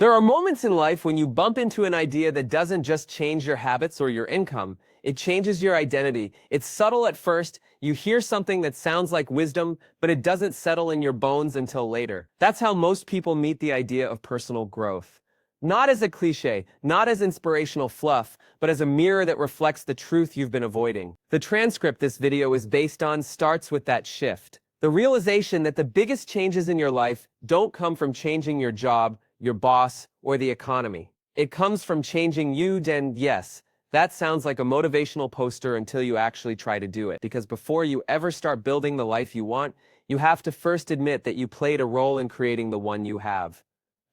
There are moments in life when you bump into an idea that doesn't just change your habits or your income, it changes your identity. It's subtle at first, you hear something that sounds like wisdom, but it doesn't settle in your bones until later. That's how most people meet the idea of personal growth. Not as a cliche, not as inspirational fluff, but as a mirror that reflects the truth you've been avoiding. The transcript this video is based on starts with that shift. The realization that the biggest changes in your life don't come from changing your job, your boss, or the economy. It comes from changing you, and yes, that sounds like a motivational poster until you actually try to do it. Because before you ever start building the life you want, you have to first admit that you played a role in creating the one you have.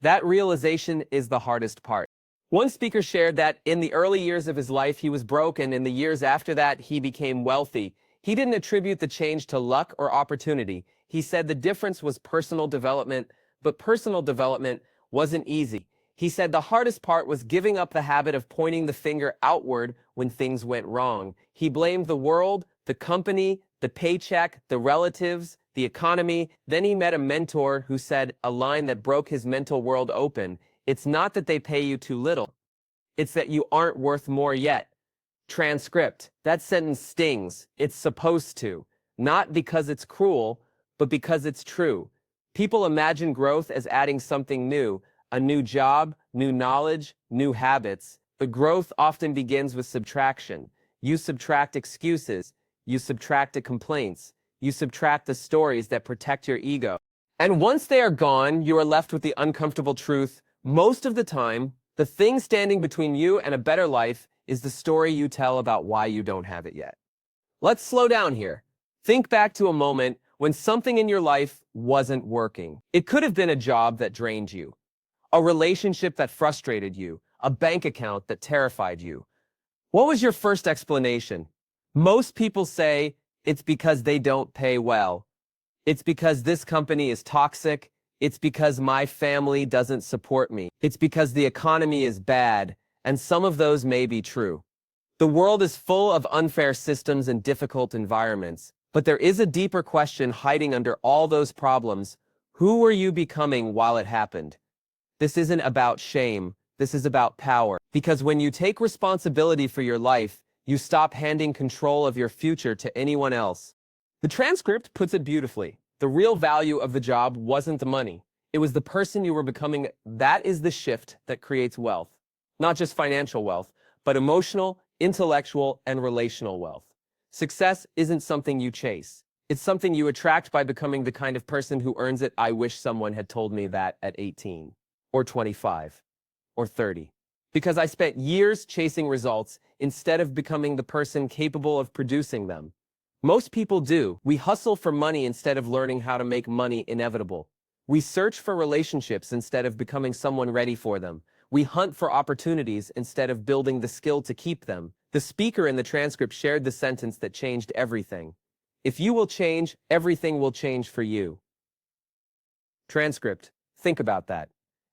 That realization is the hardest part. One speaker shared that in the early years of his life, he was broke, and in the years after that, he became wealthy. He didn't attribute the change to luck or opportunity. He said the difference was personal development, but personal development wasn't easy. He said the hardest part was giving up the habit of pointing the finger outward when things went wrong. He blamed the world, the company, the paycheck, the relatives, the economy. Then he met a mentor who said a line that broke his mental world open. It's not that they pay you too little. It's that you aren't worth more yet. Transcript. That sentence stings. It's supposed to. Not because it's cruel, but because it's true. People imagine growth as adding something new, a new job, new knowledge, new habits. But growth often begins with subtraction. You subtract excuses. You subtract the complaints. You subtract the stories that protect your ego. And once they are gone, you are left with the uncomfortable truth. Most of the time, the thing standing between you and a better life is the story you tell about why you don't have it yet. Let's slow down here. Think back to a moment when something in your life wasn't working. It could have been a job that drained you, a relationship that frustrated you, a bank account that terrified you. What was your first explanation? Most people say it's because they don't pay well. It's because this company is toxic. It's because my family doesn't support me. It's because the economy is bad, and some of those may be true. The world is full of unfair systems and difficult environments. But there is a deeper question hiding under all those problems. Who were you becoming while it happened? This isn't about shame. This is about power. Because when you take responsibility for your life, you stop handing control of your future to anyone else. The transcript puts it beautifully. The real value of the job wasn't the money. It was the person you were becoming. That is the shift that creates wealth. Not just financial wealth, but emotional, intellectual, and relational wealth. Success isn't something you chase. It's something you attract by becoming the kind of person who earns it. I wish someone had told me that at 18, or 25, or 30. Because I spent years chasing results instead of becoming the person capable of producing them. Most people do. We hustle for money instead of learning how to make money inevitable. We search for relationships instead of becoming someone ready for them. We hunt for opportunities instead of building the skill to keep them. The speaker in the transcript shared the sentence that changed everything. If you will change, everything will change for you. Transcript. Think about that.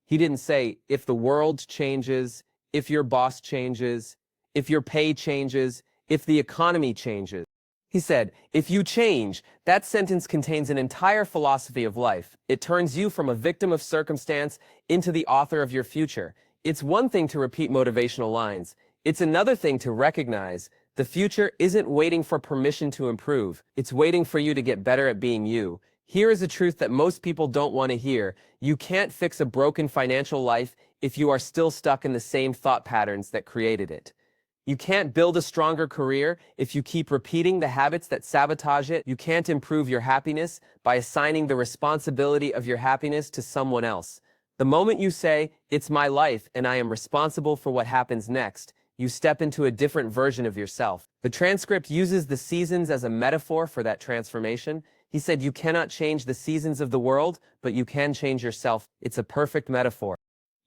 He didn't say, if the world changes, if your boss changes, if your pay changes, if the economy changes. He said, if you change. That sentence contains an entire philosophy of life. It turns you from a victim of circumstance into the author of your future. It's one thing to repeat motivational lines. It's another thing to recognize the future isn't waiting for permission to improve. It's waiting for you to get better at being you. Here is a truth that most people don't want to hear. You can't fix a broken financial life if you are still stuck in the same thought patterns that created it. You can't build a stronger career if you keep repeating the habits that sabotage it. You can't improve your happiness by assigning the responsibility of your happiness to someone else. The moment you say, it's my life and I am responsible for what happens next, you step into a different version of yourself. The transcript uses the seasons as a metaphor for that transformation. He said you cannot change the seasons of the world, but you can change yourself. It's a perfect metaphor.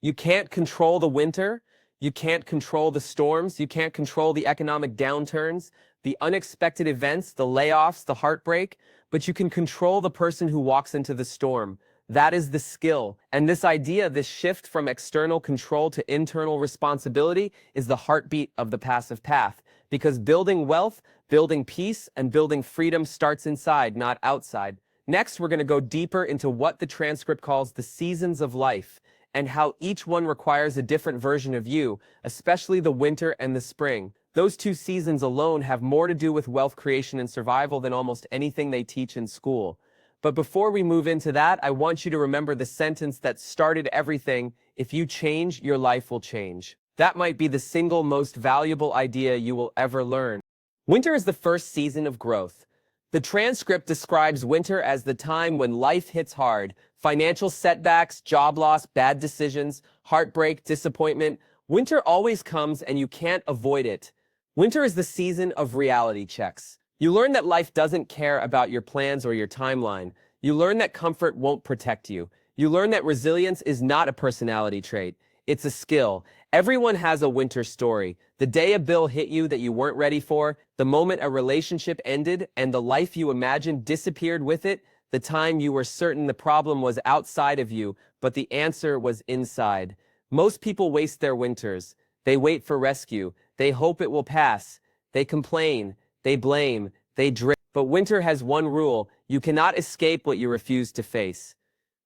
You can't control the winter. You can't control the storms. You can't control the economic downturns, the unexpected events, the layoffs, the heartbreak, but you can control the person who walks into the storm. That is the skill. And this idea, this shift from external control to internal responsibility is the heartbeat of the passive path. Because building wealth, building peace, and building freedom starts inside, not outside. Next, we're going to go deeper into what the transcript calls the seasons of life. and how each one requires a different version of you, especially the winter and the spring. Those two seasons alone have more to do with wealth creation and survival than almost anything they teach in school. But before we move into that, I want you to remember the sentence that started everything: if you change, your life will change. That might be the single most valuable idea you will ever learn. Winter is the first season of growth. The transcript describes winter as the time when life hits hard: financial setbacks, job loss, bad decisions, heartbreak, disappointment. Winter always comes and you can't avoid it. Winter is the season of reality checks. You learn that life doesn't care about your plans or your timeline. You learn that comfort won't protect you. You learn that resilience is not a personality trait. It's a skill. Everyone has a winter story. The day a bill hit you that you weren't ready for, the moment a relationship ended and the life you imagined disappeared with it, the time you were certain the problem was outside of you, but the answer was inside. Most people waste their winters. They wait for rescue. They hope it will pass. They complain. They blame. They drift. But winter has one rule: you cannot escape what you refuse to face.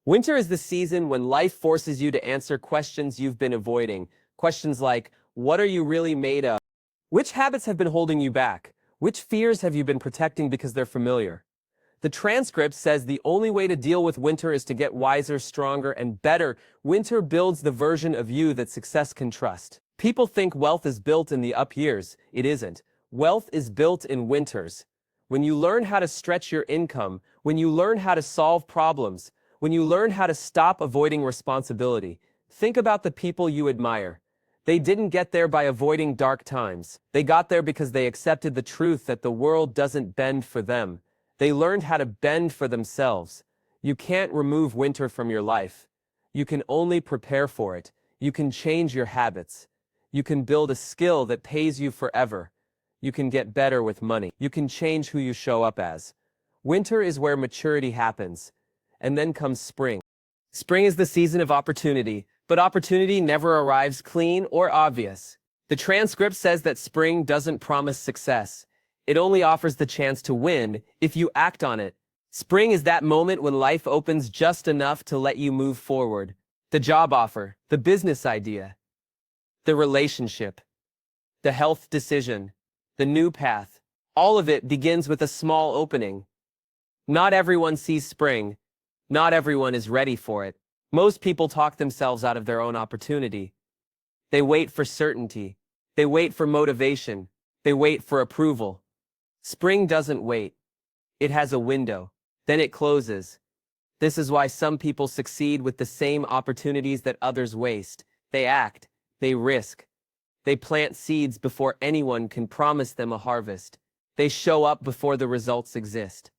Winter is the season when life forces you to answer questions you've been avoiding. Questions like, what are you really made of? Which habits have been holding you back? Which fears have you been protecting because they're familiar? The transcript says the only way to deal with winter is to get wiser, stronger, and better. Winter builds the version of you that success can trust. People think wealth is built in the up years. It isn't. Wealth is built in winters. When you learn how to stretch your income, when you learn how to solve problems, when you learn how to stop avoiding responsibility, think about the people you admire. They didn't get there by avoiding dark times. They got there because they accepted the truth that the world doesn't bend for them. They learned how to bend for themselves. You can't remove winter from your life. You can only prepare for it. You can change your habits. You can build a skill that pays you forever. You can get better with money. You can change who you show up as. Winter is where maturity happens. And then comes spring. Spring is the season of opportunity, but opportunity never arrives clean or obvious. The transcript says that spring doesn't promise success. It only offers the chance to win if you act on it. Spring is that moment when life opens just enough to let you move forward. The job offer, the business idea, the relationship, the health decision, the new path. All of it begins with a small opening. Not everyone sees spring. Not everyone is ready for it. Most people talk themselves out of their own opportunity. They wait for certainty. They wait for motivation. They wait for approval. Spring doesn't wait. It has a window. Then it closes. This is why some people succeed with the same opportunities that others waste. They act. They risk. They plant seeds before anyone can promise them a harvest. They show up before the results exist.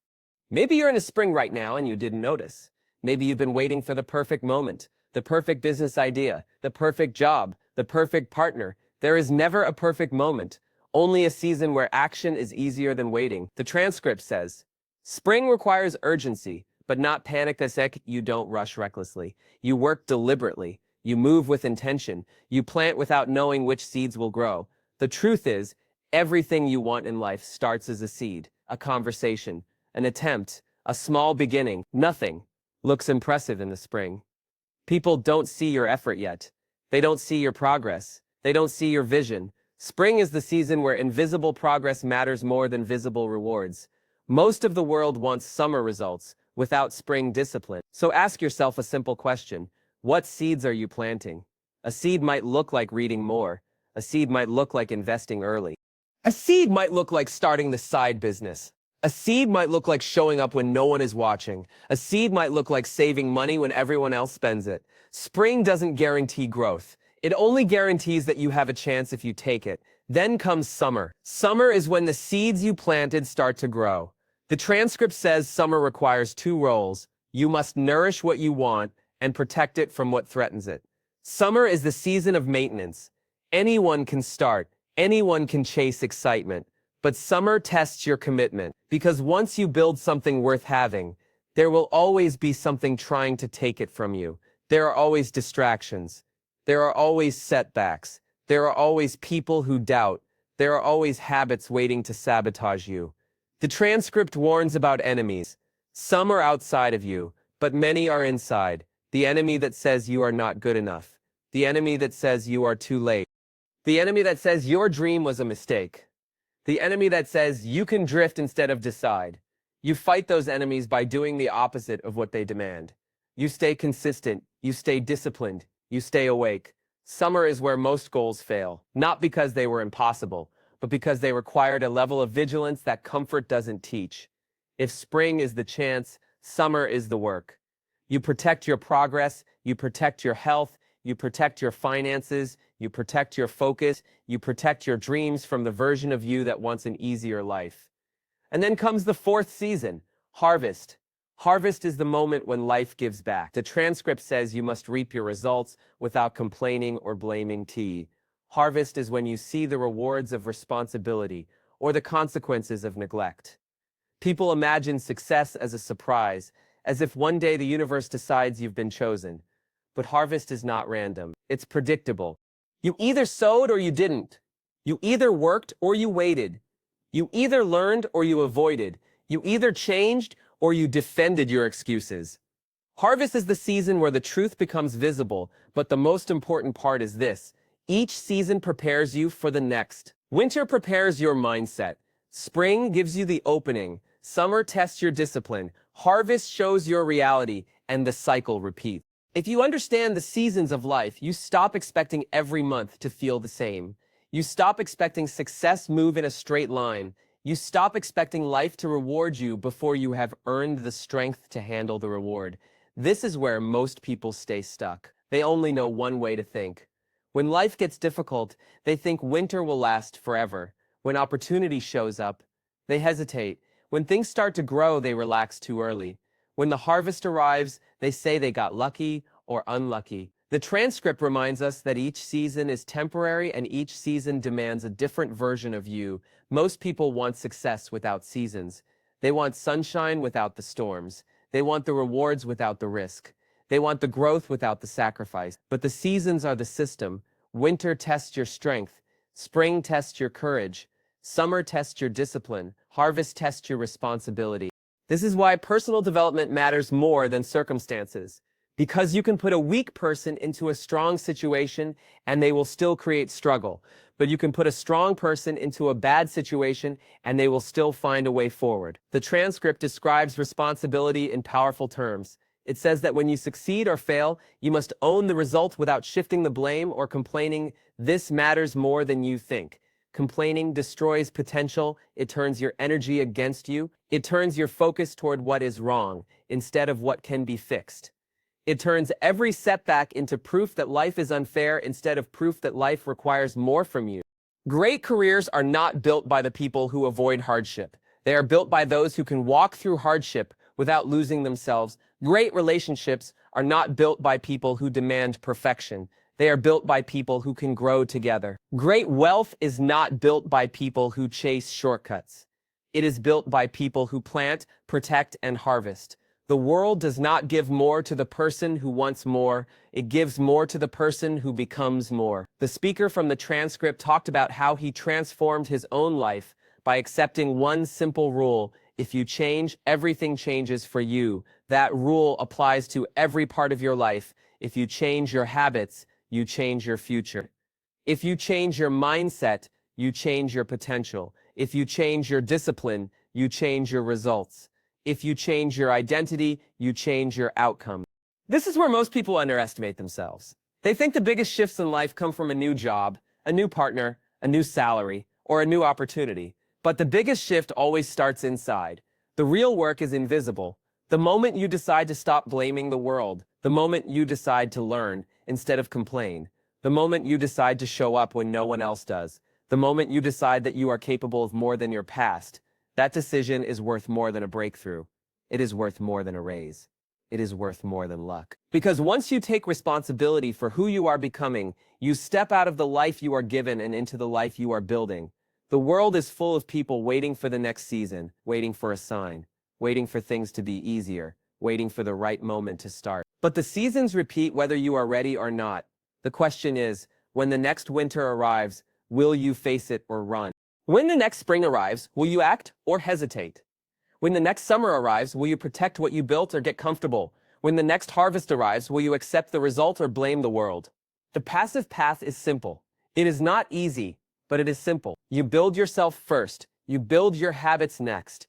Maybe you're in a spring right now and you didn't notice. Maybe you've been waiting for the perfect moment, the perfect business idea, the perfect job, the perfect partner. There is never a perfect moment, only a season where action is easier than waiting. The transcript says, spring requires urgency, but not panic. You don't rush recklessly. You work deliberately. You move with intention. You plant without knowing which seeds will grow. The truth is, everything you want in life starts as a seed, a conversation, an attempt, a small beginning. Nothing looks impressive in the spring. People don't see your effort yet. They don't see your progress. They don't see your vision. Spring is the season where invisible progress matters more than visible rewards. Most of the world wants summer results without spring discipline. So ask yourself a simple question. What seeds are you planting? A seed might look like reading more. A seed might look like investing early. A seed might look like starting the side business. A seed might look like showing up when no one is watching. A seed might look like saving money when everyone else spends it. Spring doesn't guarantee growth. It only guarantees that you have a chance if you take it. Then comes summer. Summer is when the seeds you planted start to grow. The transcript says summer requires two roles. You must nourish what you want and protect it from what threatens it. Summer is the season of maintenance. Anyone can start. Anyone can chase excitement. But summer tests your commitment, because once you build something worth having, there will always be something trying to take it from you. There are always distractions. There are always setbacks. There are always people who doubt. There are always habits waiting to sabotage you. The transcript warns about enemies. Some are outside of you, but many are inside. The enemy that says you are not good enough. The enemy that says you are too late. The enemy that says your dream was a mistake. The enemy that says you can drift instead of decide. You fight those enemies by doing the opposite of what they demand. You stay consistent, you stay disciplined, you stay awake. Summer is where most goals fail, not because they were impossible, but because they required a level of vigilance that comfort doesn't teach. If spring is the chance, summer is the work. You protect your progress, you protect your health, you protect your finances, you protect your focus, you protect your dreams from the version of you that wants an easier life. And then comes the fourth season, harvest. Harvest is the moment when life gives back. The transcript says you must reap your results without complaining or blaming T. Harvest is when you see the rewards of responsibility or the consequences of neglect. People imagine success as a surprise, as if one day the universe decides you've been chosen. But harvest is not random. It's predictable. You either sowed or you didn't. You either worked or you waited. You either learned or you avoided. You either changed or you defended your excuses. Harvest is the season where the truth becomes visible, but the most important part is this. Each season prepares you for the next. Winter prepares your mindset. Spring gives you the opening. Summer tests your discipline. Harvest shows your reality, and the cycle repeats. If you understand the seasons of life, you stop expecting every month to feel the same. You stop expecting success move in a straight line. You stop expecting life to reward you before you have earned the strength to handle the reward. This is where most people stay stuck. They only know one way to think. When life gets difficult, they think winter will last forever. When opportunity shows up, they hesitate. When things start to grow, they relax too early. When the harvest arrives, they say they got lucky or unlucky. The transcript reminds us that each season is temporary and each season demands a different version of you. Most people want success without seasons. They want sunshine without the storms. They want the rewards without the risk. They want the growth without the sacrifice. But the seasons are the system. Winter tests your strength. Spring tests your courage. Summer tests your discipline. Harvest tests your responsibility. This is why personal development matters more than circumstances. Because you can put a weak person into a strong situation and they will still create struggle. But you can put a strong person into a bad situation and they will still find a way forward. The transcript describes responsibility in powerful terms. It says that when you succeed or fail, you must own the result without shifting the blame or complaining. This matters more than you think. Complaining destroys potential. It turns your energy against you. It turns your focus toward what is wrong instead of what can be fixed. It turns every setback into proof that life is unfair instead of proof that life requires more from you. Great careers are not built by the people who avoid hardship. They are built by those who can walk through hardship without losing themselves. Great relationships are not built by people who demand perfection. They are built by people who can grow together. Great wealth is not built by people who chase shortcuts. It is built by people who plant, protect, and harvest. The world does not give more to the person who wants more. It gives more to the person who becomes more. The speaker from the transcript talked about how he transformed his own life by accepting one simple rule. If you change, everything changes for you. That rule applies to every part of your life. If you change your habits, you change your future. If you change your mindset, you change your potential. If you change your discipline, you change your results. If you change your identity, you change your outcome. This is where most people underestimate themselves. They think the biggest shifts in life come from a new job, a new partner, a new salary, or a new opportunity. But the biggest shift always starts inside. The real work is invisible. The moment you decide to stop blaming the world, the moment you decide to learn instead of complain, the moment you decide to show up when no one else does, the moment you decide that you are capable of more than your past, that decision is worth more than a breakthrough. It is worth more than a raise. It is worth more than luck. Because once you take responsibility for who you are becoming, you step out of the life you are given and into the life you are building. The world is full of people waiting for the next season, waiting for a sign, waiting for things to be easier, waiting for the right moment to start. But the seasons repeat whether you are ready or not. The question is, when the next winter arrives, will you face it or run? When the next spring arrives, will you act or hesitate? When the next summer arrives, will you protect what you built or get comfortable? When the next harvest arrives, will you accept the result or blame the world? The passive path is simple. It is not easy, but it is simple. You build yourself first. You build your habits next.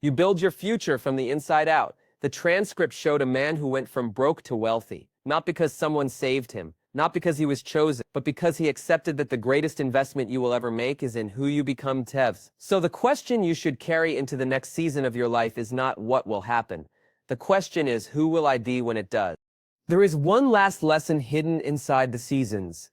You build your future from the inside out. The transcript showed a man who went from broke to wealthy, not because someone saved him, not because he was chosen, but because he accepted that the greatest investment you will ever make is in who you become, Tevs. So the question you should carry into the next season of your life is not what will happen. The question is, who will I be when it does? There is one last lesson hidden inside the seasons.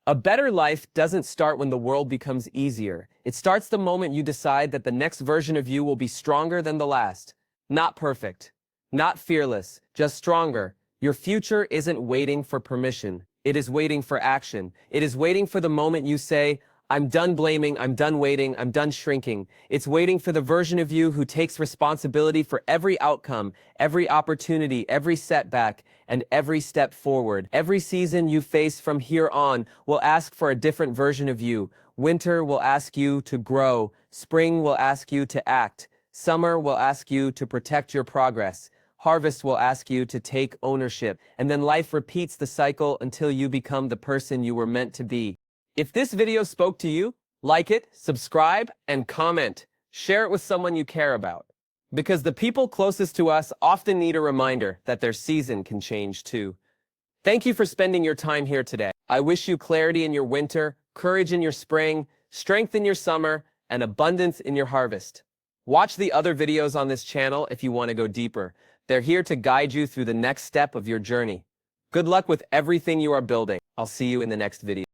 A better life doesn't start when the world becomes easier. It starts the moment you decide that the next version of you will be stronger than the last. Not perfect, not fearless, just stronger. Your future isn't waiting for permission. It is waiting for action. It is waiting for the moment you say, I'm done blaming, I'm done waiting, I'm done shrinking. It's waiting for the version of you who takes responsibility for every outcome, every opportunity, every setback, and every step forward. Every season you face from here on will ask for a different version of you. Winter will ask you to grow. Spring will ask you to act. Summer will ask you to protect your progress. Harvest will ask you to take ownership. And then life repeats the cycle until you become the person you were meant to be. If this video spoke to you, like it, subscribe, and comment. Share it with someone you care about. Because the people closest to us often need a reminder that their season can change too. Thank you for spending your time here today. I wish you clarity in your winter, courage in your spring, strength in your summer, and abundance in your harvest. Watch the other videos on this channel if you want to go deeper. They're here to guide you through the next step of your journey. Good luck with everything you are building. I'll see you in the next video.